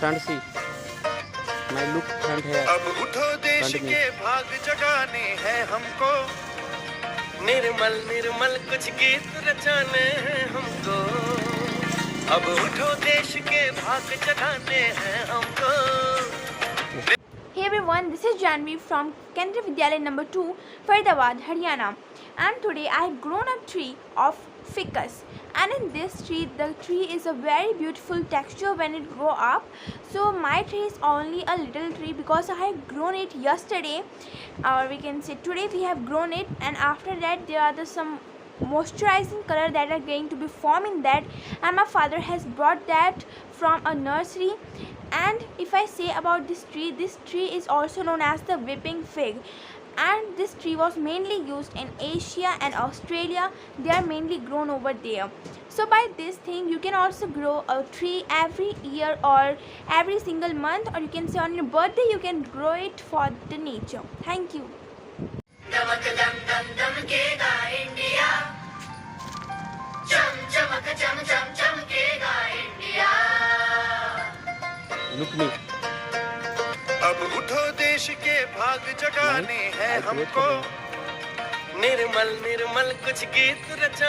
front see. My look front hair. अब उठो देश Front के knee. भाग जगाने हैं हमको, निर्मल निर्मल कुछ गीत रचाने हैं हमको। अब उठो देश के भाग जगाने हैं हमको। Hey everyone, this is Janvi from Kendra Vidyalaya number 2, Faridabad, Haryana. And today I have grown a tree of ficus. And in this tree, the tree is a very beautiful texture when it grow up. So my tree is only a little tree because I have grown it yesterday, or we can say today we have grown it. And after that there are some moisturizing color that are going to be formed in that, and my father has brought that from a nursery. And if I say about this tree is also known as the weeping fig, and this tree was mainly used in Asia and Australia. They are mainly grown over there. So by this thing you can also grow a tree every year or every single month, or you can say on your birthday you can grow it for the nature. Thank you. दमक दम दम दमकेगा India, चम चमक चम चम चमकेगा India. Look me. अब उठो देश के भाग जगाने हैं हमको, निर्मल निर्मल कुछ गीत रचा